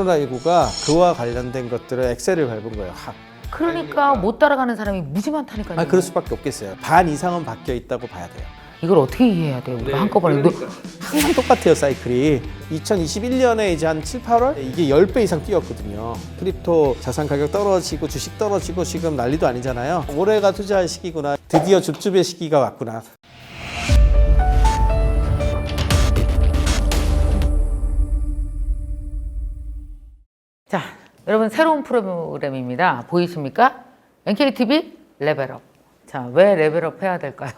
코로나19가 그와 관련된 것들을 엑셀을 밟은 거예요. 확. 그러니까 못 따라가는 사람이 무지 많다니까요. 아, 그럴 수밖에 없겠어요. 반 이상은 바뀌어 있다고 봐야 돼요. 이걸 어떻게 이해해야 돼요? 우리가 한꺼번에 항상 똑같아요, 사이클이. 2021년에 이제 한 7, 8월 이게 10배 이상 뛰었거든요. 크립토 자산 가격 떨어지고 주식 떨어지고 지금 난리도 아니잖아요. 올해가 투자할 시기구나. 드디어 줍줍의 시기가 왔구나. 자, 여러분 새로운 프로그램입니다. 보이십니까? NKTV 레벨업. 자, 왜 레벨업 해야 될까요?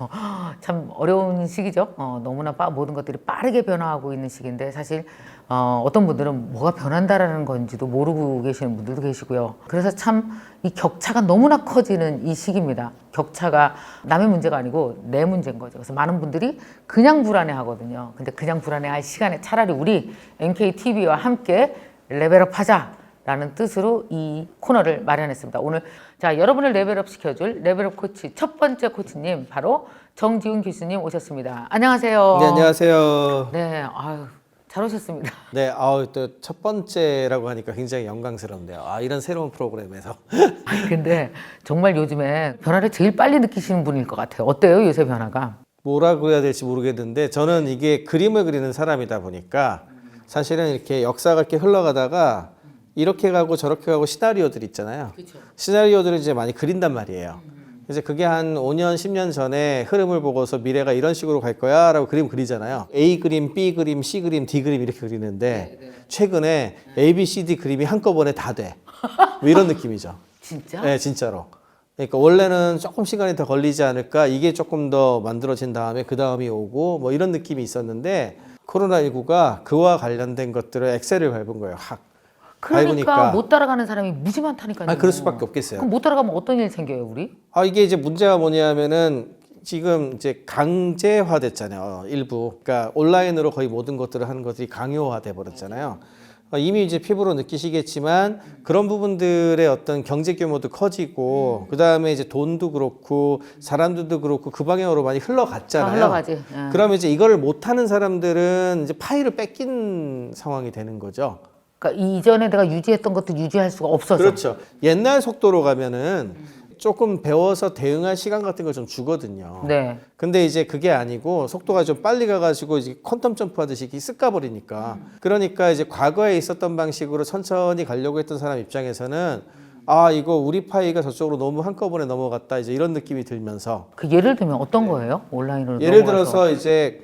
참 어려운 시기죠. 너무나 모든 것들이 빠르게 변화하고 있는 시기인데 사실 어떤 분들은 뭐가 변한다라는 건지도 모르고 계시는 분들도 계시고요. 그래서 참 이 격차가 너무나 커지는 이 시기입니다. 격차가 남의 문제가 아니고 내 문제인 거죠. 그래서 많은 분들이 그냥 불안해 하거든요. 근데 그냥 불안해할 시간에 차라리 우리 NKTV와 함께 레벨업 하자 라는 뜻으로 이 코너를 마련했습니다. 오늘 자 여러분을 레벨업 시켜줄 레벨업 코치 첫 번째 코치님 바로 정지훈 교수님 오셨습니다. 안녕하세요. 네, 안녕하세요. 네, 아유 잘 오셨습니다. 네, 또 첫 번째라고 하니까 굉장히 영광스럽네요. 이런 새로운 프로그램에서. 근데 정말 요즘에 변화를 제일 빨리 느끼시는 분일 것 같아요. 어때요 요새 변화가? 뭐라고 해야 될지 모르겠는데 저는 이게 그림을 그리는 사람이다 보니까 사실은 이렇게 역사가 이렇게 흘러가다가 이렇게 가고 저렇게 가고 시나리오들 있잖아요. 그렇죠. 시나리오들을 이제 많이 그린단 말이에요. 이제 그게 한 5년, 10년 전에 흐름을 보고서 미래가 이런 식으로 갈 거야 라고 그림 그리잖아요. A 그림, B 그림, C 그림, D 그림 이렇게 그리는데 최근에 A, B, C, D 그림이 한꺼번에 다 돼. 뭐 이런 느낌이죠. 진짜? 네, 진짜로. 그러니까 원래는 조금 시간이 더 걸리지 않을까 이게 조금 더 만들어진 다음에 그 다음이 오고 뭐 이런 느낌이 있었는데 코로나19가 그와 관련된 것들을 엑셀을 밟은 거예요. 확. 그러니까 밟으니까. 못 따라가는 사람이 무지 많다니까요. 그럴 수밖에 없겠어요. 그럼 못 따라가면 어떤 일 생겨요 우리? 이게 이제 문제가 뭐냐면은 지금 이제 강제화 됐잖아요. 일부. 그러니까 온라인으로 거의 모든 것들을 하는 것들이 강요화돼 버렸잖아요. 이미 이제 피부로 느끼시겠지만 그런 부분들의 어떤 경제 규모도 커지고 그다음에 이제 돈도 그렇고 사람들도 그렇고 그 방향으로 많이 흘러갔잖아요. 흘러가지. 예. 그러면 이제 이거를 못 하는 사람들은 이제 파일을 뺏긴 상황이 되는 거죠. 그러니까 이전에 내가 유지했던 것도 유지할 수가 없어서. 그렇죠. 옛날 속도로 가면은 조금 배워서 대응할 시간 같은 걸 좀 주거든요. 네. 근데 이제 그게 아니고 속도가 좀 빨리 가가지고 이제 퀀텀 점프 하듯이 쓱 가버리니까. 그러니까 이제 과거에 있었던 방식으로 천천히 가려고 했던 사람 입장에서는 이거 우리 파이가 저쪽으로 너무 한꺼번에 넘어갔다. 이제 이런 느낌이 들면서. 그 예를 들면 어떤 거예요? 온라인으로 예를 넘어가서. 들어서 이제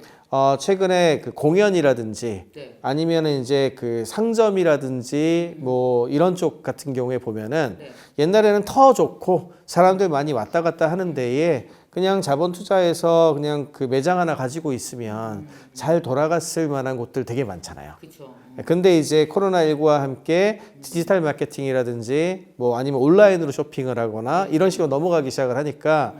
최근에 그 공연이라든지 아니면은 이제 그 상점이라든지 뭐 이런 쪽 같은 경우에 보면은 옛날에는 더 좋고 사람들 많이 왔다 갔다 하는 데에 그냥 자본 투자해서 그냥 그 매장 하나 가지고 있으면 잘 돌아갔을 만한 곳들 되게 많잖아요. 그렇죠. 근데 이제 코로나19와 함께 디지털 마케팅이라든지 뭐 아니면 온라인으로 쇼핑을 하거나 이런 식으로 넘어가기 시작을 하니까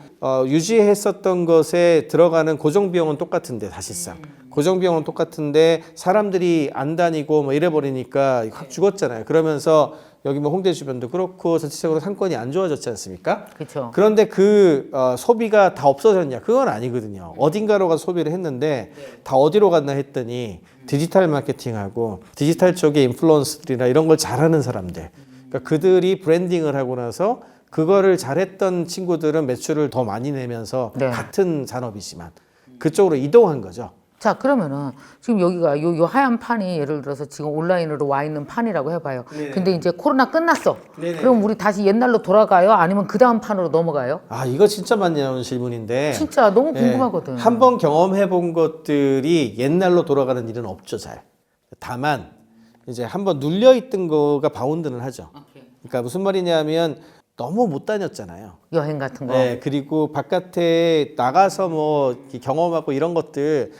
유지했었던 것에 들어가는 고정 비용은 똑같은데 사실상 고정 비용은 똑같은데 사람들이 안 다니고 뭐 이래 버리니까 확 죽었잖아요. 그러면서 여기 뭐 홍대 주변도 그렇고 전체적으로 상권이 안 좋아졌지 않습니까? 그렇죠. 그런데 그 소비가 다 없어졌냐? 그건 아니거든요. 어딘가로 가서 소비를 했는데 다 어디로 갔나 했더니 디지털 마케팅하고 디지털 쪽의 인플루언서들이나 이런 걸 잘하는 사람들. 그러니까 그들이 브랜딩을 하고 나서 그거를 잘했던 친구들은 매출을 더 많이 내면서 같은 산업이지만 그쪽으로 이동한 거죠. 자 그러면은 지금 여기가 요 하얀 판이 예를 들어서 지금 온라인으로 와 있는 판이라고 해봐요. 네네. 근데 이제 코로나 끝났어. 네네. 그럼 우리 다시 옛날로 돌아가요? 아니면 그 다음 판으로 넘어가요? 이거 진짜 많이 나오는 질문인데. 진짜 너무 궁금하거든. 한번 경험해 본 것들이 옛날로 돌아가는 일은 없죠, 잘. 다만 이제 한번 눌려 있던 거가 바운드는 하죠. 그러니까 무슨 말이냐면 너무 못 다녔잖아요. 여행 같은 거. 네, 그리고 바깥에 나가서 뭐 경험하고 이런 것들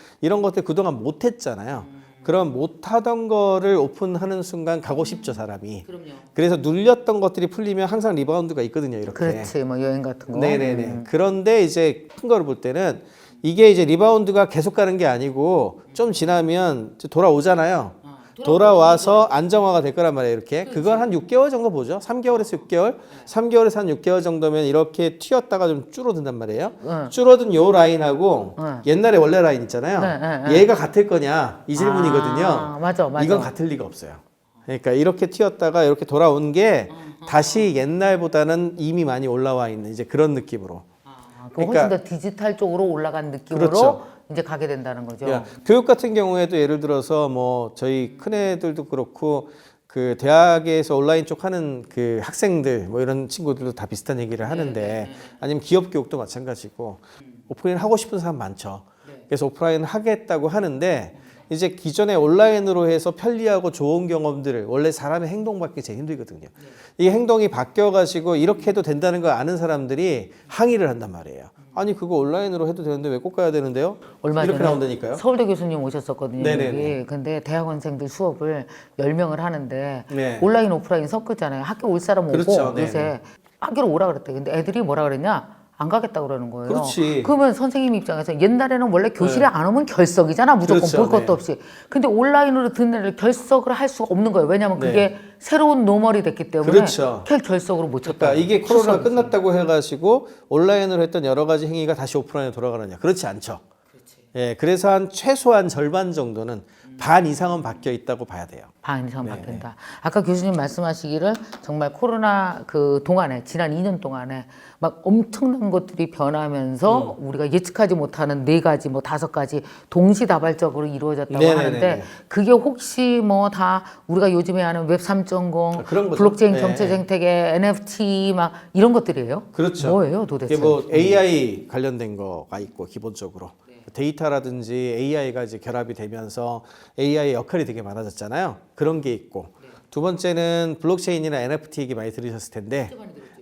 그동안 못 했잖아요. 그럼 못 하던 거를 오픈하는 순간 가고 싶죠, 사람이. 그럼요. 그래서 눌렸던 것들이 풀리면 항상 리바운드가 있거든요, 이렇게. 그렇지, 뭐 여행 같은 거. 네네네. 그런데 이제 큰 거를 볼 때는 이게 이제 리바운드가 계속 가는 게 아니고 좀 지나면 돌아오잖아요. 돌아와서 안정화가 될 거란 말이에요, 이렇게. 그건 한 6개월 정도 보죠. 3개월에서 6개월. 3개월에서 한 6개월 정도면 이렇게 튀었다가 좀 줄어든단 말이에요. 줄어든 요 라인하고 옛날에 원래 라인 있잖아요. 얘가 같을 거냐 이 질문이거든요. 맞아. 이건 같을 리가 없어요. 그러니까 이렇게 튀었다가 이렇게 돌아온 게 다시 옛날보다는 이미 많이 올라와 있는 이제 그런 느낌으로. 그럼 훨씬 더 디지털 쪽으로 올라간 느낌으로 그렇죠. 이제 가게 된다는 거죠. 야, 교육 같은 경우에도 예를 들어서 뭐 저희 큰애들도 그렇고 그 대학에서 온라인 쪽 하는 그 학생들 뭐 이런 친구들도 다 비슷한 얘기를 하는데 아니면 기업 교육도 마찬가지고 오프라인 하고 싶은 사람 많죠. 그래서 오프라인 하겠다고 하는데 이제 기존에 온라인으로 해서 편리하고 좋은 경험들을 원래 사람의 행동 바뀌기 제일 힘들거든요. 이 행동이 바뀌어가지고 이렇게 해도 된다는 걸 아는 사람들이 항의를 한단 말이에요. 아니 그거 온라인으로 해도 되는데 왜 꼭 가야 되는데요? 얼마 이렇게 전에 나온다니까요. 서울대 교수님 오셨었거든요. 네네네. 여기. 근데 대학원생들 수업을 10명을 하는데 네. 온라인 오프라인 섞었잖아요. 학교 올 사람 오고 그렇죠. 네네. 요새 학교로 오라 그랬대. 근데 애들이 뭐라 그랬냐? 안 가겠다 그러는 거예요. 그렇지. 그러면 선생님 입장에서 옛날에는 원래 교실에 안 오면 결석이잖아. 무조건 그렇죠. 볼 것도 네. 없이. 근데 온라인으로 듣는 애를 결석을 할 수가 없는 거예요. 왜냐하면 네. 그게 새로운 노멀이 됐기 때문에 그렇죠. 결석으로 못 쳤다. 그러니까 이게 코로나가 끝났다고 해가지고 온라인으로 했던 여러 가지 행위가 다시 오프라인으로 돌아가느냐? 그렇지 않죠. 예, 그래서 한 최소한 절반 정도는 반 이상은 바뀌어 있다고 봐야 돼요. 반 이상 네, 바뀐다. 아까 교수님 말씀하시기를 정말 코로나 그 동안에 지난 2년 동안에 막 엄청난 것들이 변하면서 우리가 예측하지 못하는 4가지 뭐 5가지 동시다발적으로 이루어졌다고 네네네네. 하는데 그게 혹시 뭐 다 우리가 요즘에 하는 웹 3.0, 그런 거죠. 블록체인 네. 경제 생태계, NFT 막 이런 것들이에요? 그렇죠. 뭐예요 도대체? 이게 뭐 AI 관련된 거가 있고 기본적으로 데이터라든지 AI가 이제 결합이 되면서 AI의 역할이 되게 많아졌잖아요. 그런 게 있고 두 번째는 블록체인이나 NFT 얘기 많이 들으셨을 텐데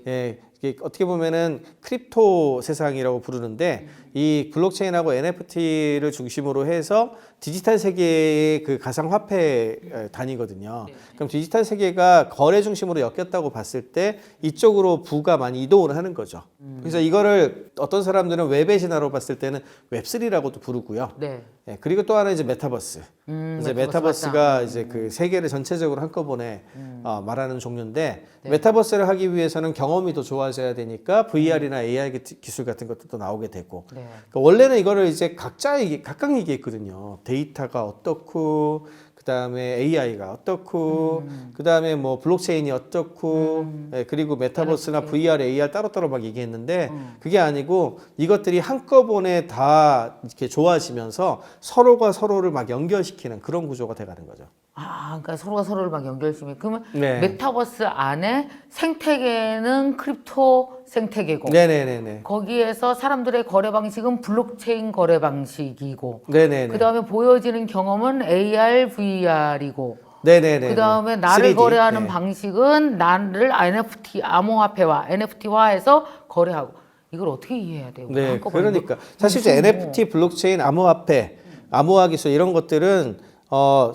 예, 이게 어떻게 보면은 크립토 세상이라고 부르는데 이 블록체인하고 NFT를 중심으로 해서 디지털 세계의 그 가상화폐 단위거든요. 그럼 디지털 세계가 거래 중심으로 엮였다고 봤을 때 이쪽으로 부가 많이 이동을 하는 거죠. 그래서 이거를 어떤 사람들은 웹의 진화로 봤을 때는 웹3라고도 부르고요. 네. 예, 그리고 또 하나 이제 메타버스. 이제 메타버스가 이제 그 세계를 전체적으로 한꺼번에 말하는 종류인데 메타버스를 하기 위해서는 경험이 더 좋아져야 되니까 VR이나 AI 기술 같은 것도 나오게 되고 네. 그러니까 원래는 이거를 이제 각각 얘기했거든요. 데이터가 어떻고 그다음에 AI가 어떻고 그다음에 뭐 블록체인이 어떻고 예, 그리고 메타버스나 VR, AR 따로따로 막 얘기했는데 그게 아니고 이것들이 한꺼번에 다 이렇게 좋아지면서 서로가 서로를 막 연결시키는 그런 구조가 돼가는 거죠. 아, 그러니까 서로가 서로를 막 연결심이. 그러면 네. 메타버스 안에 생태계는 크립토 생태계고, 네네네네. 거기에서 사람들의 거래 방식은 블록체인 거래 방식이고, 네네네. 그 다음에 보여지는 경험은 AR, VR이고, 네네네. 그 다음에 나를 3D. 거래하는 네. 방식은 나를 NFT, 암호화폐와 NFT화해서 거래하고. 이걸 어떻게 이해해야 돼요? 네, 한꺼번에 그러니까 사실 이제 무슨 NFT, 블록체인, 암호화폐, 암호화 기술 이런 것들은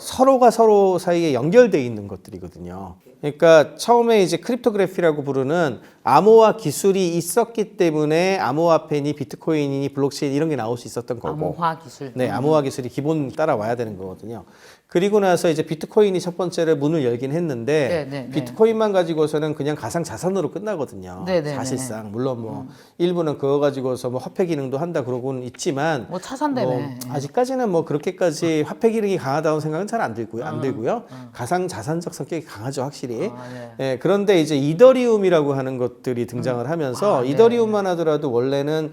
서로가 서로 사이에 연결돼 있는 것들이거든요. 그러니까 처음에 이제 크립토그래피라고 부르는 암호화 기술이 있었기 때문에 암호화폐니 비트코인이니 블록체인 이런 게 나올 수 있었던 거고. 암호화 기술. 네, 암호화 기술이 기본 따라와야 되는 거거든요. 그리고 나서 이제 비트코인이 첫 번째로 문을 열긴 했는데 네, 네, 네. 비트코인만 가지고서는 그냥 가상 자산으로 끝나거든요. 네, 네, 네. 사실상 물론 뭐 일부는 그거 가지고서 뭐 화폐 기능도 한다 그러고는 있지만 뭐 차산되네. 아직까지는 뭐 그렇게까지 화폐 기능이 강하다는 생각은 잘 안 들고요. 가상 자산적 성격이 강하죠, 확실히. 네. 예, 그런데 이제 이더리움이라고 하는 것들이 등장을 하면서 네. 이더리움만 하더라도 원래는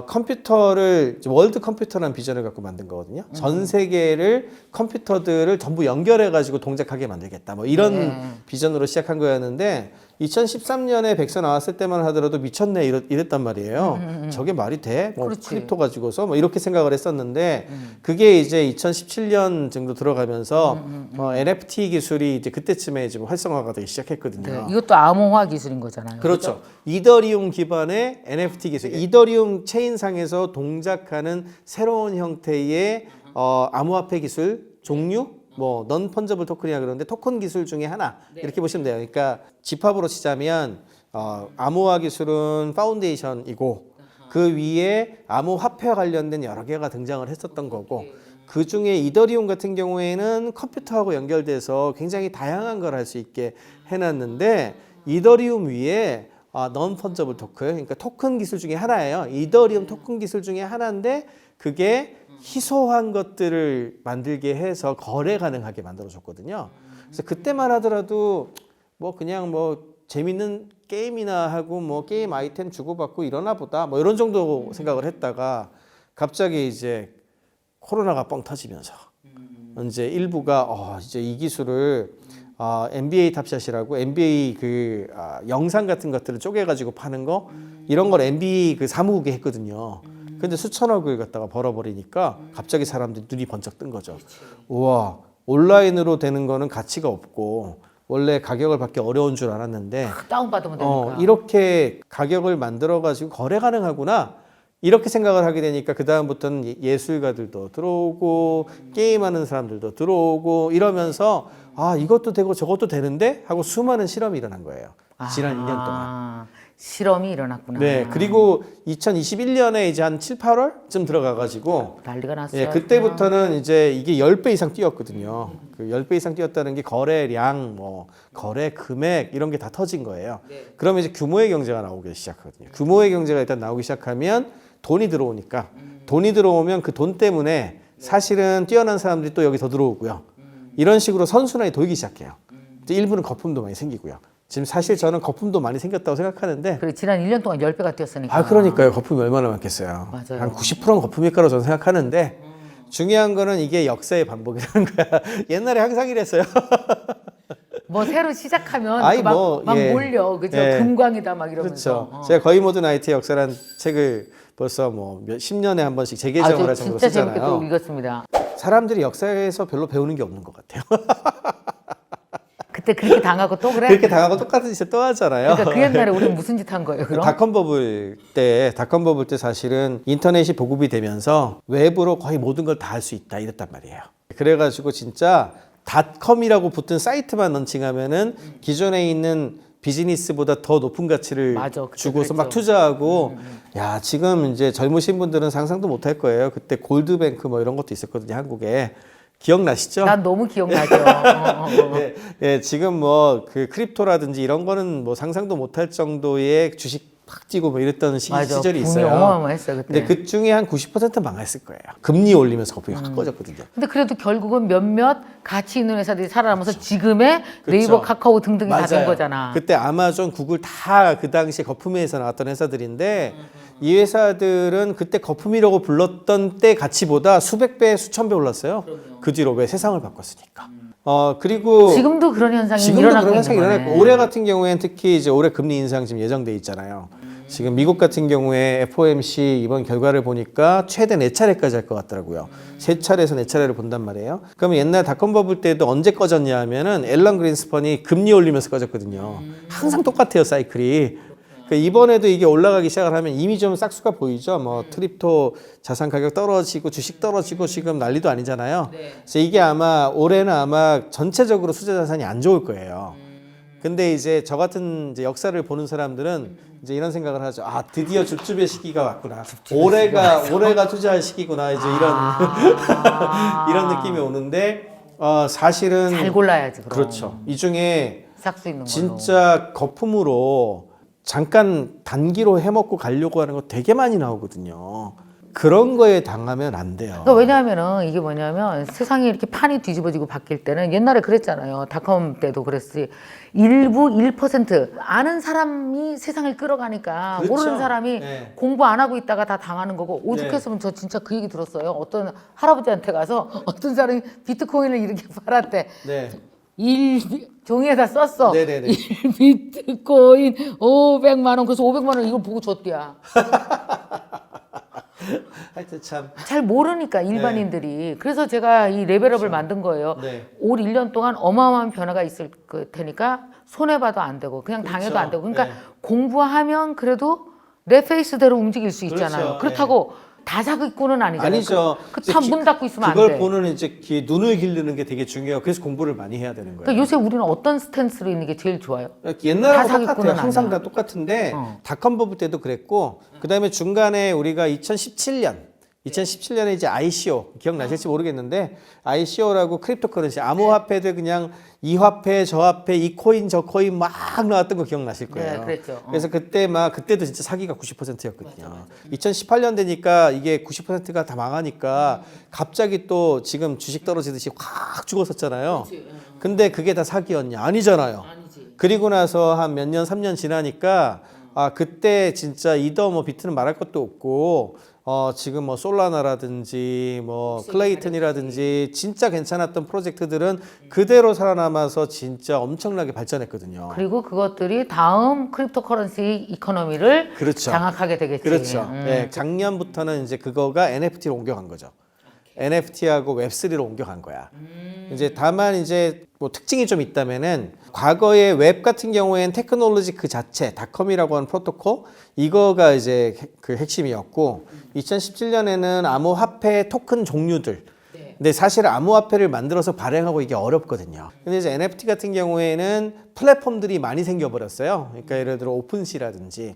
컴퓨터를 월드 컴퓨터라는 비전을 갖고 만든 거거든요. 전 세계를 컴퓨터들을 전부 연결해 가지고 동작하게 만들겠다. 뭐 이런 네. 비전으로 시작한 거였는데 2013년에 백서 나왔을 때만 하더라도 미쳤네 이랬단 말이에요. 저게 말이 돼? 뭐 그렇지. 크립토 가지고서 뭐 이렇게 생각을 했었는데 그게 이제 2017년 정도 들어가면서 NFT 기술이 이제 그때쯤에 지금 활성화가 되기 시작했거든요. 네, 이것도 암호화 기술인 거잖아요. 그렇죠. 이더리움 기반의 NFT 기술, 이더리움 체인상에서 동작하는 새로운 형태의 암호화폐 기술 종류, 뭐 넌 펀저블 토큰이라 그러는데 토큰 기술 중에 하나 이렇게 보시면 돼요. 그러니까 집합으로 치자면 암호화 기술은 파운데이션이고 그 위에 암호화폐와 관련된 여러 개가 등장을 했었던 거고 그 중에 이더리움 같은 경우에는 컴퓨터하고 연결돼서 굉장히 다양한 걸 할 수 있게 해놨는데 이더리움 위에 넌 펀저블 토큰, 그러니까 토큰 기술 중에 하나예요. 이더리움 토큰 기술 중에 하나인데 그게 희소한 것들을 만들게 해서 거래 가능하게 만들어줬거든요. 그래서 그때만 하더라도 뭐 그냥 뭐 재밌는 게임이나 하고 뭐 게임 아이템 주고받고 이러나 보다 뭐 이런 정도 생각을 했다가 갑자기 이제 코로나가 뻥 터지면서 이제 일부가 이제 이 기술을 NBA 탑샷이라고 NBA 영상 같은 것들을 쪼개가지고 파는 거 이런 걸 NBA 그 사무국이 했거든요. 근데 수천억을 갖다가 벌어버리니까 갑자기 사람들이 눈이 번쩍 뜬 거죠. 우와, 온라인으로 되는 거는 가치가 없고 원래 가격을 받기 어려운 줄 알았는데 다운받으면 되니까. 이렇게 가격을 만들어가지고 거래 가능하구나. 이렇게 생각을 하게 되니까 그 다음부터는 예술가들도 들어오고 게임하는 사람들도 들어오고 이러면서 이것도 되고 저것도 되는데 하고 수많은 실험이 일어난 거예요. 지난 2년 동안. 실험이 일어났구나. 네, 그리고 2021년에 이제 한 7, 8월쯤 들어가가지고 난리가 났어요. 예, 그때부터는 이제 이게 10배 이상 뛰었거든요. 그 10배 이상 뛰었다는 게 거래량, 뭐 거래 금액 이런 게 다 터진 거예요. 그러면 이제 규모의 경제가 나오기 시작하거든요. 규모의 경제가 일단 나오기 시작하면 돈이 들어오니까 돈이 들어오면 그 돈 때문에 사실은 뛰어난 사람들이 또 여기 더 들어오고요. 이런 식으로 선순환이 돌기 시작해요. 이제 일부는 거품도 많이 생기고요. 지금 사실 저는 거품도 많이 생겼다고 생각하는데 그래, 지난 1년 동안 10배가 뛰었으니까. 그러니까요. 거품이 얼마나 많겠어요. 맞아요. 한 90%는 거품일 거라고 저는 생각하는데 중요한 거는 이게 역사의 반복이라는 거야. 옛날에 항상 이랬어요. 뭐 새로 시작하면 아이, 막 예. 몰려. 그죠? 예. 금광이다 막 이러면서. 그렇죠. 제가 거의 모든 IT 역사라는 책을 벌써 뭐 10년에 한 번씩 재개정을 할 정도로 진짜 재밌게 쓰잖아요. 또 읽었습니다. 사람들이 역사에서 별로 배우는 게 없는 것 같아요. 그때 그렇게 당하고 또 그래? 그렇게 당하고 똑같은 짓을 또 하잖아요. 그러니까 그 옛날에 우리 무슨 짓 한 거예요, 그럼? 닷컴 버블 때 사실은 인터넷이 보급이 되면서 웹으로 거의 모든 걸 다 할 수 있다 이랬단 말이에요. 그래가지고 진짜 닷컴이라고 붙은 사이트만 런칭하면은 기존에 있는 비즈니스보다 더 높은 가치를 맞아, 그때 주고서 막 그랬죠. 투자하고 야 지금 이제 젊으신 분들은 상상도 못 할 거예요. 그때 골드뱅크 뭐 이런 것도 있었거든요, 한국에. 기억나시죠? 난 너무 기억나죠. 예, 예, 지금 뭐 그 크립토라든지 이런 거는 뭐 상상도 못할 정도의 주식 팍 뛰고 뭐 이랬던 시절이 붐이 있어요. 어마어마했어요, 그때. 근데 그 중에 한 90%는 망했을 거예요. 금리 올리면서 거품이 확 꺼졌거든요. 근데 그래도 결국은 몇몇 가치 있는 회사들이 살아남아서 지금의 그렇죠. 네이버, 카카오 등등이 다 된 맞아요. 거잖아. 그때 아마존, 구글 다 그 당시에 거품에서 나왔던 회사들인데 이 회사들은 그때 거품이라고 불렀던 때 가치보다 수백 배, 수천 배 올랐어요. 그 뒤로 왜 세상을 바꿨으니까. 그리고 지금도 그런 현상이 지금도 일어나고 그런 있는 현상이 거네. 일어났고 올해 같은 경우에는 특히 이제 올해 금리 인상 지금 예정돼 있잖아요. 지금 미국 같은 경우에 FOMC 이번 결과를 보니까 최대 4차례까지 할 것 같더라고요. 3차례에서 4차례를 본단 말이에요. 그러면 옛날 닷컴 버블 때도 언제 꺼졌냐 하면은 앨런 그린스펀이 금리 올리면서 꺼졌거든요. 항상 똑같아요, 사이클이. 이번에도 이게 올라가기 시작을 하면 이미 좀 싹수가 보이죠. 뭐 트립토 자산 가격 떨어지고 주식 떨어지고 지금 난리도 아니잖아요. 그래서 이게 아마 올해는 아마 전체적으로 수제 자산이 안 좋을 거예요. 근데 이제 저 같은 이제 역사를 보는 사람들은 이제 이런 생각을 하죠. 드디어 줍줍의 시기가 왔구나. 올해가 투자할 시기구나. 이제 이런 느낌이 오는데 사실은 잘 골라야지, 그럼. 그렇죠. 이 중에 싹수 있는 걸로. 진짜 거품으로 잠깐 단기로 해먹고 가려고 하는 거 되게 많이 나오거든요. 그런 거에 당하면 안 돼요. 그러니까 왜냐하면은 이게 뭐냐면 세상이 이렇게 판이 뒤집어지고 바뀔 때는 옛날에 그랬잖아요. 닷컴 때도 그랬지. 일부 1% 아는 사람이 세상을 끌어가니까 그렇죠. 모르는 사람이 네. 공부 안 하고 있다가 다 당하는 거고 오죽했으면 저 진짜 그 얘기 들었어요. 어떤 할아버지한테 가서 어떤 사람이 비트코인을 이렇게 팔았대. 네. 종이에다 썼어. 네네네. 1비트코인 500만 원. 그래서 500만 원 이거 보고 줬대야. 하여튼 참. 잘 모르니까 일반인들이. 그래서 제가 이 레벨업을 만든 거예요. 네. 올 1년 동안 어마어마한 변화가 있을 테니까 손해봐도 안 되고 그냥 당해도 안 되고. 그러니까 네. 공부하면 그래도 내 페이스대로 움직일 수 있잖아요. 그렇죠. 그렇다고 다 자기꾼은 아니잖아요. 아니죠. 문 닫고 있으면 안 그걸 돼. 보는 이제 눈을 기르는 게 되게 중요해요. 그래서 공부를 많이 해야 되는 거예요. 그러니까 요새 우리는 어떤 스탠스로 있는 게 제일 좋아요? 옛날하고 다 똑같아요. 사기꾼은 항상 아니야. 다 똑같은데 어. 닷컴 버블 때도 그랬고 그다음에 중간에 우리가 2017년 2017년에 이제 ICO 기억나실지 모르겠는데 ICO라고 크립토커런시 암호화폐들 그냥 이 화폐 저 화폐 이 코인 저 코인 막 나왔던 거 기억나실 거예요. 네, 그랬죠. 그래서 그때도 진짜 사기가 90%였거든요. 2018년 되니까 이게 90%가 다 망하니까 갑자기 또 지금 주식 떨어지듯이 확 죽었었잖아요. 근데 그게 다 사기였냐? 아니잖아요. 그리고 나서 한 몇 년, 3년 지나니까 그때 진짜 이더 뭐 비트는 말할 것도 없고 지금 뭐 솔라나라든지 뭐 클레이튼이라든지 진짜 괜찮았던 프로젝트들은 그대로 살아남아서 진짜 엄청나게 발전했거든요. 그리고 그것들이 다음 크립토커런시 이코노미를 그렇죠. 장악하게 되겠지. 그렇죠. 네, 작년부터는 이제 그거가 NFT로 옮겨간 거죠. NFT하고 웹3로 옮겨간 거야. 이제 다만 이제 뭐 특징이 좀 있다면은 과거에 웹 같은 경우에는 테크놀로지 그 자체 닷컴이라고 하는 프로토콜 이거가 이제 그 핵심이었고 2017년에는 암호화폐 토큰 종류들 근데 사실 암호화폐를 만들어서 발행하고 이게 어렵거든요. 근데 이제 NFT 같은 경우에는 플랫폼들이 많이 생겨버렸어요. 그러니까 예를 들어 오픈시라든지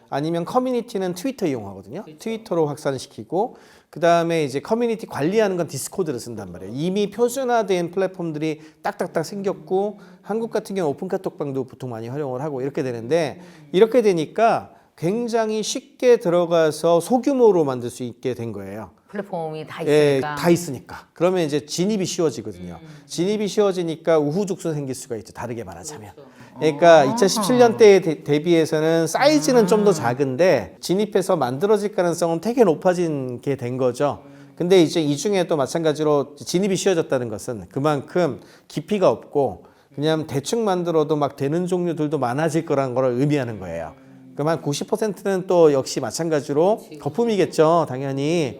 아니면 커뮤니티는 트위터 이용하거든요. 트위터로 확산시키고 그 다음에 이제 커뮤니티 관리하는 건 디스코드를 쓴단 말이에요. 이미 표준화된 플랫폼들이 딱딱딱 생겼고 한국 같은 경우는 오픈카톡방도 보통 많이 활용을 하고 이렇게 되는데 이렇게 되니까 굉장히 쉽게 들어가서 소규모로 만들 수 있게 된 거예요. 플랫폼이 다 예, 있으니까. 다 있으니까. 그러면 이제 진입이 쉬워지거든요. 진입이 쉬워지니까 우후죽순 생길 수가 있죠. 다르게 말하자면. 그러니까 2017년 때에 대비해서는 사이즈는 좀 더 작은데 진입해서 만들어질 가능성은 되게 높아진 게 된 거죠. 근데 이제 이 중에 또 마찬가지로 진입이 쉬워졌다는 것은 그만큼 깊이가 없고 그냥 대충 만들어도 막 되는 종류들도 많아질 거라는 걸 의미하는 거예요. 그럼 한 90%는 또 역시 마찬가지로 거품이겠죠. 당연히.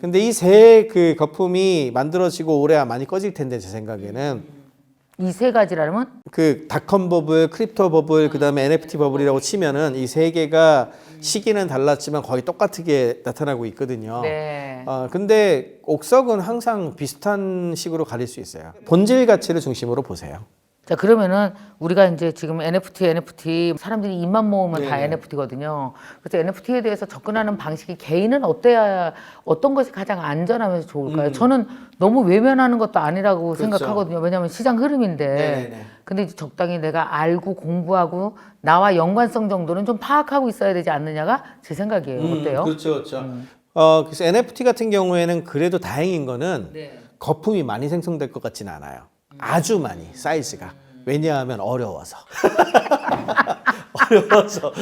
근데 이 세 그 거품이 만들어지고 올해 많이 꺼질 텐데 제 생각에는 이 세 가지라면 그 닷컴 버블, 크립토 버블, 그다음에 NFT 버블이라고 치면은 이 세 개가 시기는 달랐지만 거의 똑같게 나타나고 있거든요. 네. 근데 옥석은 항상 비슷한 식으로 가릴 수 있어요. 본질 가치를 중심으로 보세요. 자, 그러면은 우리가 이제 지금 NFT 사람들이 입만 모으면 다 네네. NFT거든요. 그래서 NFT에 대해서 접근하는 방식이 개인은 어때야 어떤 것이 가장 안전하면서 좋을까요? 저는 너무 외면하는 것도 아니라고 그렇죠. 생각하거든요. 왜냐하면 시장 흐름인데. 네네네. 근데 이제 적당히 내가 알고 공부하고 나와 연관성 정도는 좀 파악하고 있어야 되지 않느냐가 제 생각이에요. 어때요? 그렇죠, 그렇죠. 그래서 NFT 같은 경우에는 그래도 다행인 거는 거품이 많이 생성될 것 같지는 않아요. 아주 많이 사이즈가. 왜냐하면 어려워서. 어려워서.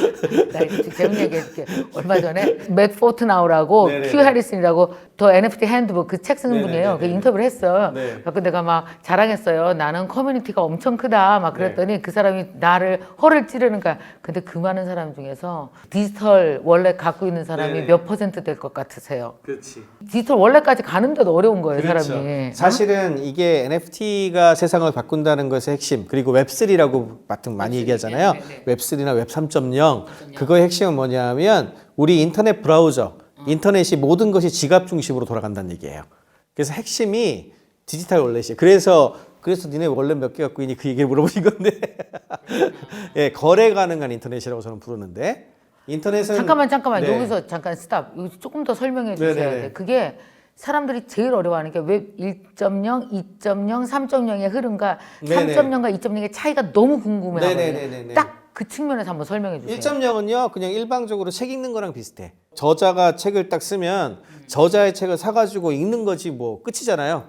나 이거 재밌는 얘기 해줄게. 얼마 전에 맷 포트나우라고 네네네. 큐 해리슨이라고 더 NFT 핸드북 그 책 쓰는 분이에요. 그 인터뷰를 했어요. 네. 그래서 내가 막 자랑했어요. 나는 커뮤니티가 엄청 크다. 막 그랬더니 그 사람이 나를 허를 찌르는 거야. 근데 그 많은 사람 중에서 디지털 월렛 갖고 있는 사람이 네네. 몇 퍼센트 될 것 같으세요? 그렇지. 디지털 월렛까지 가는데도 어려운 거예요, 그렇죠. 사람이. 사실은 이게 NFT가 세상을 바꾼다는 것의 핵심 그리고 웹3라고 많이 얘기하잖아요. 웹3나 웹 3.0 그거의 핵심은 뭐냐면 우리 인터넷 브라우저 인터넷이 모든 것이 지갑 중심으로 돌아간다는 얘기예요. 그래서 핵심이 디지털 월렛이에요. 그래서 니네 월렛 몇 개 갖고 있니? 그 얘기를 물어보신 건데 예, 거래 가능한 인터넷이라고 저는 부르는데 인터넷은 잠깐만 네. 여기서 잠깐 스탑. 이거 조금 더 설명해 주셔야 네네네. 돼. 그게 사람들이 제일 어려워하는 게 웹 1.0, 2.0, 3.0의 흐름과 네네. 3.0과 2.0의 차이가 너무 궁금해하거든요. 네네네네네. 딱 그 측면에서 한번 설명해 주세요. 1.0은요 그냥 일방적으로 책 읽는 거랑 비슷해. 저자가 책을 딱 쓰면 저자의 책을 사가지고 읽는 거지 뭐 끝이잖아요.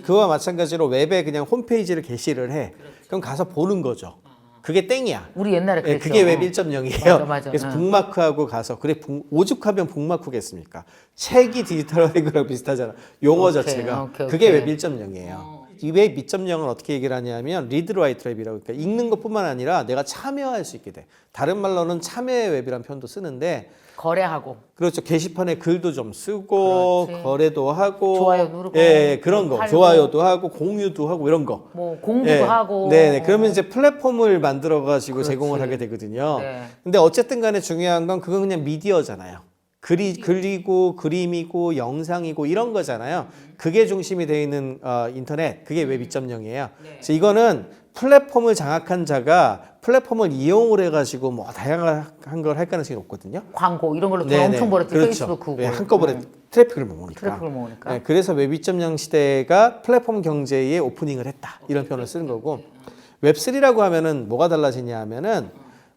그와 마찬가지로 웹에 그냥 홈페이지를 게시를 해. 그럼 가서 보는 거죠. 그게 땡이야. 우리 옛날에 예, 그랬죠. 그게 웹 1.0이에요. 맞아. 그래서 북마크하고 가서 그래 오죽하면 북마크겠습니까? 책이 디지털화된 거랑 비슷하잖아. 용어 오케이, 자체가. 오케이. 그게 웹 1.0이에요. 이 웹 2.0은 어떻게 얘기를 하냐면 리드 라이트 웹이라고 그러니까 읽는 것뿐만 아니라 내가 참여할 수 있게 돼. 다른 말로는 참여의 웹이라는 표현도 쓰는데 거래하고 그렇죠. 게시판에 글도 좀 쓰고 그렇지. 거래도 하고 좋아요 누르고 예, 그런 거. 팔고, 좋아요도 하고 공유도 하고 이런 거. 뭐 공부도 예. 하고 네네. 그러면 이제 플랫폼을 만들어 가지고 그렇지. 제공을 하게 되거든요. 네. 근데 어쨌든 간에 중요한 건 그건 그냥 미디어잖아요. 글이고 그림이고 영상이고 이런 거잖아요. 그게 중심이 되어 있는 인터넷. 그게 웹 2.0이에요. 그래서 이거는 플랫폼을 장악한 자가 플랫폼을 이용을 해가지고 뭐 다양한 걸 할 가능성이 높거든요. 광고 이런 걸로 돈 네네. 엄청 벌었지. 그렇죠. 페이스북, 구글. 네, 한꺼번에 트래픽을 모으니까. 트래픽을 모으니까. 네, 그래서 웹 2.0 시대가 플랫폼 경제에 오프닝을 했다. 이런 표현을 쓰는 거고 웹3라고 하면은 뭐가 달라지냐 하면은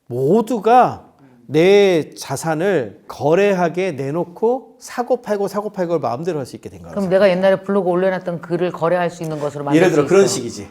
모두가 내 자산을 거래하게 내놓고 사고 팔고를 마음대로 할 수 있게 된 거예요. 그럼 내가 옛날에 블로그 올려놨던 글을 거래할 수 있는 것으로 만들 예를 수 들어 있어요. 그런 식이지.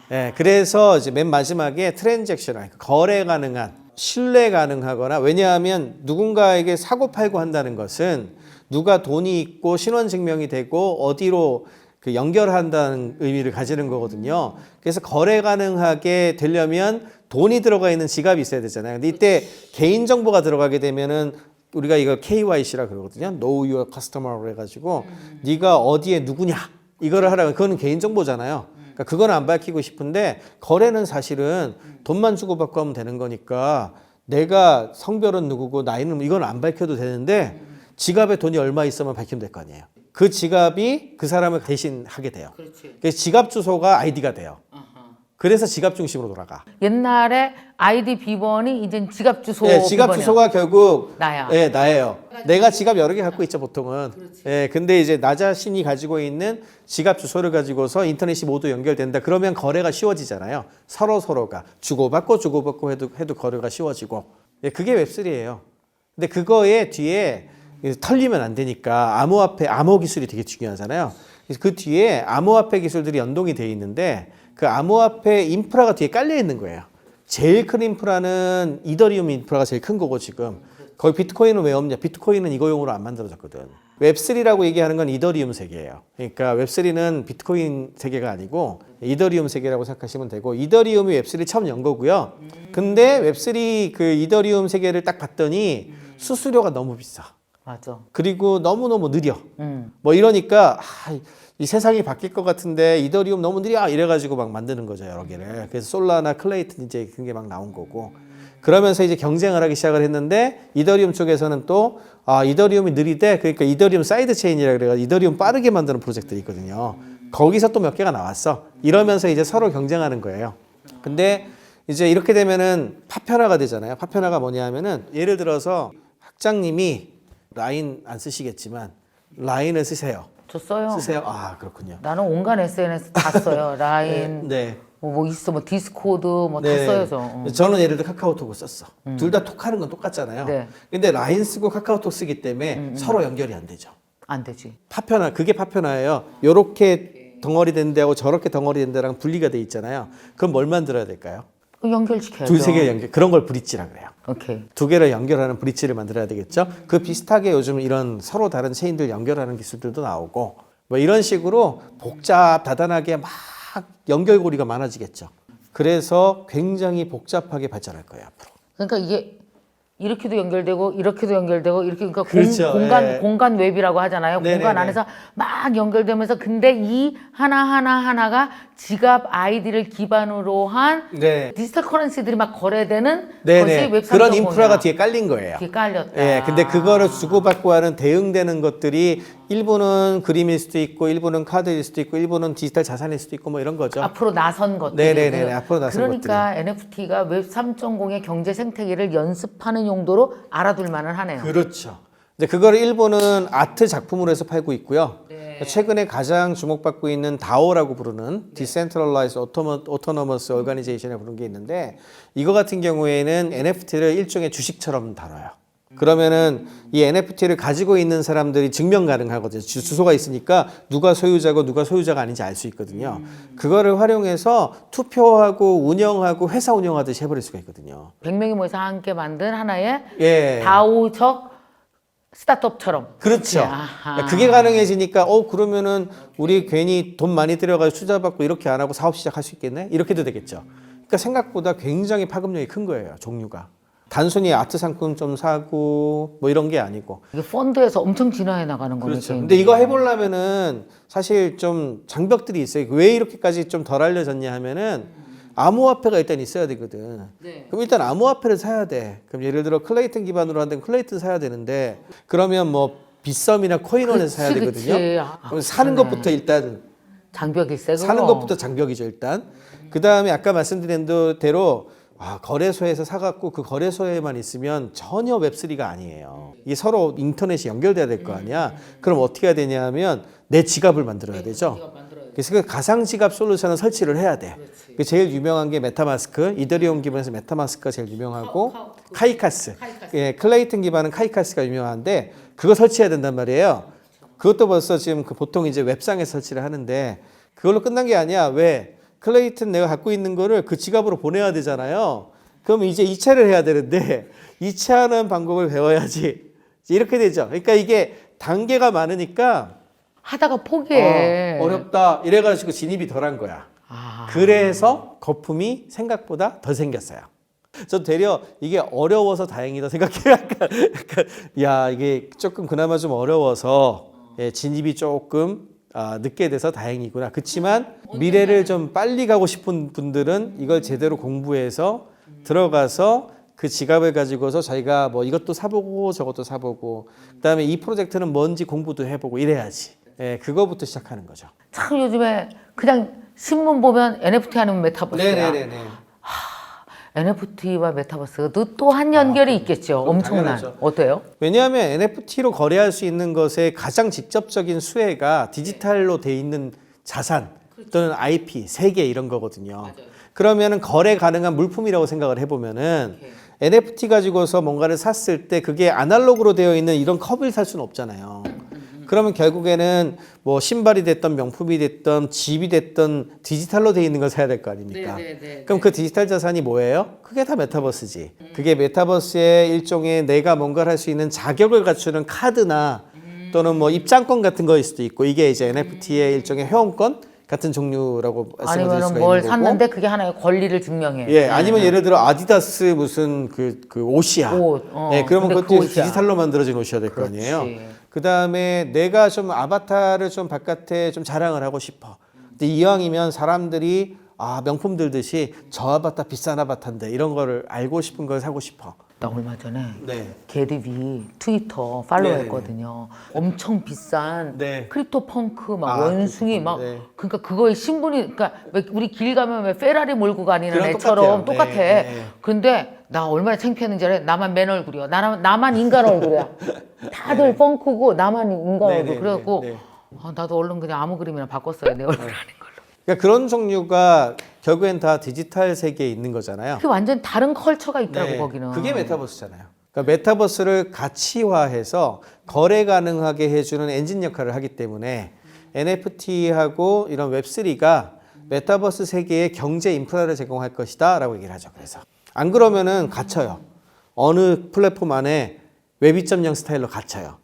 예, 그래서 이제 맨 마지막에 트랜잭션, 거래 가능한, 신뢰 가능하거나 왜냐하면 누군가에게 사고 팔고 한다는 것은 누가 돈이 있고 신원 증명이 되고 어디로 그 연결한다는 의미를 가지는 거거든요. 그래서 거래 가능하게 되려면 돈이 들어가 있는 지갑이 있어야 되잖아요. 근데 이때 개인 정보가 들어가게 되면은 우리가 이걸 KYC라 그러거든요. Know Your Customer로 해가지고 네가 어디에 누구냐 이거를 하라고. 그거는 개인 정보잖아요. 그러니까 그건 안 밝히고 싶은데 거래는 사실은 돈만 주고받고 하면 되는 거니까 내가 성별은 누구고 나이는 이건 안 밝혀도 되는데 지갑에 돈이 얼마 있으면 밝히면 될 거 아니에요. 그 지갑이 그 사람을 대신 하게 돼요. 그래서 지갑 주소가 아이디가 돼요. 그래서 지갑 중심으로 돌아가. 옛날에 아이디 비번이 이제 지갑 주소. 예, 지갑 비번이야. 주소가 결국 나야. 예, 나예요. 내가 지갑 여러 개 갖고 있죠, 보통은. 예, 근데 이제 나 자신이 가지고 있는 지갑 주소를 가지고서 인터넷이 모두 연결된다. 그러면 거래가 쉬워지잖아요. 서로가 주고받고 해도 거래가 쉬워지고. 예, 그게 웹3예요. 근데 그거에 뒤에 털리면 안 되니까 암호 기술이 되게 중요하잖아요. 그래서 그 뒤에 암호화폐 기술들이 연동이 돼 있는데 그 암호화폐 인프라가 뒤에 깔려 있는 거예요. 제일 큰 인프라는 이더리움 인프라가 제일 큰 거고 지금. 거기 비트코인은 왜 없냐? 비트코인은 이거용으로 안 만들어졌거든. 웹3라고 얘기하는 건 이더리움 세계예요. 그러니까 웹3는 비트코인 세계가 아니고 이더리움 세계라고 생각하시면 되고 이더리움이 웹3 처음 연 거고요. 근데 웹3 그 이더리움 세계를 딱 봤더니 수수료가 너무 비싸. 맞아. 그리고 너무너무 느려. 뭐 이러니까 이 세상이 바뀔 것 같은데 이더리움 너무 느려 이래가지고 막 만드는 거죠 여러 개를. 그래서 솔라나 클레이튼 이제 그게 막 나온 거고. 그러면서 이제 경쟁을 하기 시작을 했는데 이더리움 쪽에서는 또 이더리움이 느리대. 그러니까 이더리움 사이드 체인이라 그래가 이더리움 빠르게 만드는 프로젝트들이 있거든요. 거기서 또 몇 개가 나왔어. 이러면서 이제 서로 경쟁하는 거예요. 근데 이제 이렇게 되면은 파편화가 되잖아요. 파편화가 뭐냐면은 예를 들어서 학장님이 라인 안 쓰시겠지만 라인을 쓰세요. 저 써요. 쓰세요. 아 그렇군요. 나는 온갖 SNS 다 써요. 라인, 네. 뭐 있어, 뭐 디스코드, 뭐 다 네. 써요, 저. 저는 예를 들어 카카오톡을 썼어. 둘 다 톡하는 건 똑같잖아요. 네. 근데 라인 쓰고 카카오톡 쓰기 때문에 서로 연결이 안 되죠. 안 되지. 파편화, 그게 파편화예요. 요렇게 덩어리 된 데하고 저렇게 덩어리 된 데랑 분리가 돼 있잖아요. 그럼 뭘 만들어야 될까요? 연결시켜야죠. 두세 개 연결. 그런 걸 브릿지라 그래요. 오케이. 두 개를 연결하는 브릿지를 만들어야 되겠죠. 그 비슷하게 요즘 이런 서로 다른 체인들 연결하는 기술들도 나오고 뭐 이런 식으로 복잡다단하게 막 연결고리가 많아지겠죠. 그래서 굉장히 복잡하게 발전할 거예요 앞으로. 그러니까 이게 이렇게도 연결되고 이렇게도 연결되고 이렇게 그러니까 그렇죠. 예. 공간 웹이라고 하잖아요. 네네네. 공간 안에서 막 연결되면서 근데 이 하나가 지갑 아이디를 기반으로 한 네. 디지털 커런시들이 막 거래되는 네네. 것이 웹3.0이야. 그런 인프라가 뒤에 깔린 거예요. 뒤에 깔렸다. 예, 근데 그거를 주고받고 하는 대응되는 것들이 일부는 그림일 수도 있고, 일부는 카드일 수도 있고, 일부는 디지털 자산일 수도 있고, 뭐 이런 거죠. 앞으로 나선 것들. 네네네. 앞으로 나선 그러니까 NFT가 웹 3.0의 경제 생태계를 연습하는 용도로 알아둘 만은 하네요. 그렇죠. 근데 그걸 일부는 아트 작품으로 해서 팔고 있고요. 네. 최근에 가장 주목받고 있는 DAO라고 부르는 Decentralized Autonomous Organization에 부르는 게 있는데 이거 같은 경우에는 NFT를 일종의 주식처럼 다뤄요. 그러면은 이 NFT를 가지고 있는 사람들이 증명 가능하거든요. 주소가 있으니까 누가 소유자고 누가 소유자가 아닌지 알 수 있거든요. 그거를 활용해서 투표하고 운영하고 회사 운영하듯이 해버릴 수가 있거든요. 100명이 모여서 함께 만든 하나의 예. 다오적 스타트업처럼. 그렇죠. 아하. 그게 가능해지니까 그러면은 우리 괜히 돈 많이 들여가지고 투자받고 이렇게 안 하고 사업 시작할 수 있겠네? 이렇게도 되겠죠. 그러니까 생각보다 굉장히 파급력이 큰 거예요. 종류가. 단순히 아트 상품 좀 사고 뭐 이런 게 아니고. 이게 펀드에서 엄청 진화해 나가는 거네. 그렇죠. 근데 이거 해보려면은 사실 좀 장벽들이 있어요. 왜 이렇게까지 좀 덜 알려졌냐 하면은 암호화폐가 일단 있어야 되거든. 네. 그럼 일단 암호화폐를 사야 돼. 그럼 예를 들어 클레이튼 기반으로 한다면 클레이튼 사야 되는데 그러면 뭐 빗썸이나 코인원에서 사야 그치, 되거든요. 그치. 그럼 사는 그러네. 것부터 일단 장벽일세 사는 것부터 장벽이죠 일단. 그 다음에 아까 말씀드린 대로 거래소에서 사갖고 그 거래소에만 있으면 전혀 웹3가 아니에요. 이게 서로 인터넷이 연결돼야 될 거 아니야. 그럼 어떻게 해야 되냐 하면 내 지갑을 만들어야 되죠. 그래서 그 가상 지갑 솔루션을 설치를 해야 돼. 그 제일 유명한 게 메타마스크, 이더리움 기반에서 메타마스크가 제일 유명하고 카이카스. 예, 클레이튼 기반은 카이카스가 유명한데 그거 설치해야 된단 말이에요. 그것도 벌써 지금 보통 이제 웹상에 설치를 하는데 그걸로 끝난 게 아니야. 왜? 클레이튼 내가 갖고 있는 거를 그 지갑으로 보내야 되잖아요. 그럼 이제 이체를 해야 되는데 이체하는 방법을 배워야지. 이렇게 되죠. 그러니까 이게 단계가 많으니까 하다가 포기해. 어렵다. 이래가지고 진입이 덜한 거야. 그래서 거품이 생각보다 더 생겼어요. 저 되려 이게 어려워서 다행이다 생각해요. 약간 야 이게 조금 그나마 좀 어려워서 진입이 조금 늦게 돼서 다행이구나. 그렇지만 미래를 좀 빨리 가고 싶은 분들은 이걸 제대로 공부해서 들어가서 그 지갑을 가지고서 자기가 뭐 이것도 사보고 저것도 사보고 그다음에 이 프로젝트는 뭔지 공부도 해보고 이래야지. 그거부터 시작하는 거죠. 참 요즘에 그냥 신문 보면 NFT 하는 메타버스야. 네네네. NFT와 메타버스가 또 한 연결이 있겠죠. 엄청난. 당연하죠. 어때요? 왜냐하면 NFT로 거래할 수 있는 것의 가장 직접적인 수혜가 디지털로 돼 있는 자산 또는 IP, 세계 이런 거거든요. 그러면은 거래 가능한 물품이라고 생각을 해보면은 NFT 가지고서 뭔가를 샀을 때 그게 아날로그로 되어 있는 이런 컵을 살 수는 없잖아요. 그러면 결국에는 뭐 신발이 됐던 명품이 됐던 집이 됐던 디지털로 돼 있는 걸 사야 될 거 아닙니까? 그럼 그 디지털 자산이 뭐예요? 그게 다 메타버스지. 그게 메타버스의 일종의 내가 뭔가를 할 수 있는 자격을 갖추는 카드나 또는 뭐 입장권 같은 거일 수도 있고 이게 이제 NFT의 일종의 회원권 같은 종류라고 말씀드릴 수가 아니면 있는 뭘 거고. 샀는데 그게 하나의 권리를 증명해. 예, 아니면 예를 들어 아디다스 무슨 그 옷이야. 옷, 예, 그러면 근데 그것도 그 옷이야. 디지털로 만들어진 옷이어야 될 거 아니에요. 그렇지. 그 다음에 내가 좀 아바타를 좀 바깥에 좀 자랑을 하고 싶어. 근데 이왕이면 사람들이 명품 들듯이 저 아바타 비싼 아바타인데 이런 거를 알고 싶은 걸 사고 싶어. 나 얼마 전에 네. 개드비 트위터 팔로우했거든요. 엄청 비싼 네. 크립토 펑크 막 원숭이 막 네. 그러니까 그거에 신분이 그러니까 왜 우리 길 가면 왜 페라리 몰고 다니는 그랑 애처럼 똑같아요. 똑같아. 네. 근데 나 얼마나 창피했는지 알아? 나만 맨 얼굴이야. 나만 인간 얼굴이야. 다들 펑크고 나만 인간 네, 얼굴. 네, 그래갖고 네, 네. 나도 얼른 그냥 아무 그림이나 바꿨어요. 내 얼굴 아닌 걸로. 그러니까 그런 종류가 결국엔 다 디지털 세계에 있는 거잖아요. 그게 완전 다른 컬처가 있더라고 네, 거기는. 그게 메타버스잖아요. 그러니까 메타버스를 가치화해서 거래 가능하게 해주는 엔진 역할을 하기 때문에 NFT하고 이런 웹3가 메타버스 세계의 경제 인프라를 제공할 것이다 라고 얘기를 하죠. 그래서 안 그러면은 갇혀요. 어느 플랫폼 안에 웹 2.0 스타일로 갇혀요.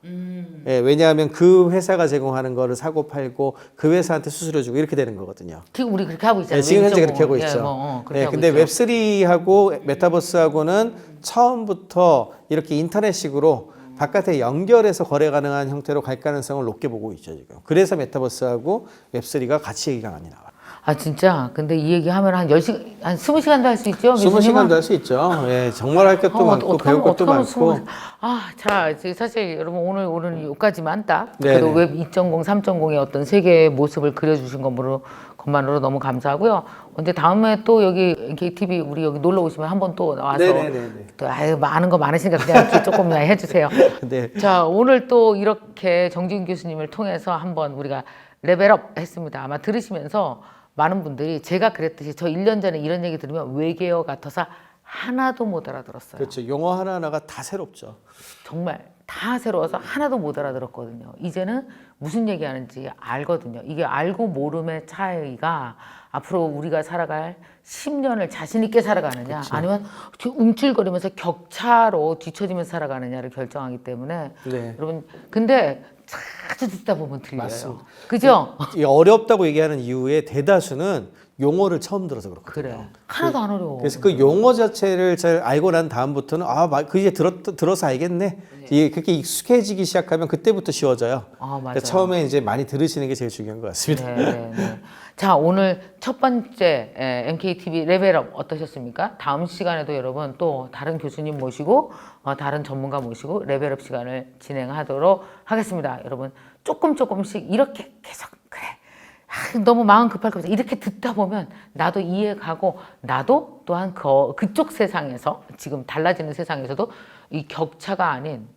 예, 왜냐하면 그 회사가 제공하는 거를 사고 팔고 그 회사한테 수수료 주고 이렇게 되는 거거든요. 지금 우리 그렇게 하고 있잖아요. 네, 지금 현재 웹2.0. 그렇게 하고 예, 있죠. 그렇게 네, 하고 근데 있죠. 웹3하고 메타버스하고는 처음부터 이렇게 인터넷식으로 바깥에 연결해서 거래 가능한 형태로 갈 가능성을 높게 보고 있죠, 지금. 그래서 메타버스하고 웹3가 같이 얘기가 많이 나와요. 아 진짜 근데 이 얘기 하면 한 10시간 한 20시간도 할 수 있죠? 20시간도 할 수 있죠. 예, 정말 할 것도 많고 배울 것도 많고. 자, 사실 여러분 오늘 여기까지만 딱 네네. 그래도 웹 2.0, 3.0의 어떤 세계의 모습을 그려주신 것만으로 너무 감사하고요. 언제 다음에 또 여기 NKTV 우리 여기 놀러 오시면 한번 또 나와서 네네네네. 또 많은 거 많으시니까 그냥 이렇게 조금 그냥 해주세요. 네. 자, 오늘 또 이렇게 정지훈 교수님을 통해서 한번 우리가 레벨업 했습니다. 아마 들으시면서 많은 분들이 제가 그랬듯이 저 1년 전에 이런 얘기 들으면 외계어 같아서 하나도 못 알아들었어요. 그렇죠. 용어 하나하나가 다 새롭죠. 정말 다 새로워서 하나도 못 알아들었거든요. 이제는 무슨 얘기하는지 알거든요. 이게 알고 모름의 차이가 앞으로 우리가 살아갈 10년을 자신 있게 살아가느냐 아니면 움찔거리면서 격차로 뒤처지면서 살아가느냐를 결정하기 때문에 네. 여러분 근데 자주 듣다 보면 들려요. 맞습니다. 그죠? 이 어렵다고 얘기하는 이유의 대다수는 용어를 처음 들어서 그렇거든요. 그래. 하나도 안 어려워. 그래서 그 용어 자체를 잘 알고 난 다음부터는 그 이제 들어서 알겠네. 이게 그렇게 익숙해지기 시작하면 그때부터 쉬워져요. 맞아요. 그러니까 처음에 이제 많이 들으시는 게 제일 중요한 것 같습니다. 네. 자, 오늘 첫 번째 MKTV 레벨업 어떠셨습니까? 다음 시간에도 여러분 또 다른 교수님 모시고 다른 전문가 모시고 레벨업 시간을 진행하도록 하겠습니다. 여러분 조금씩 이렇게 계속 그래. 너무 마음 급할 것 같아. 이렇게 듣다 보면 나도 이해가고 나도 또한 그쪽 세상에서 지금 달라지는 세상에서도 이 격차가 아닌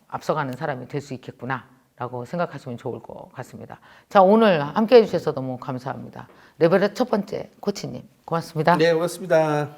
앞서가는 사람이 될 수 있겠구나 라고 생각하시면 좋을 것 같습니다. 자, 오늘 함께 해주셔서 너무 감사합니다. 레벨업 첫 번째 코치님 고맙습니다. 네, 고맙습니다.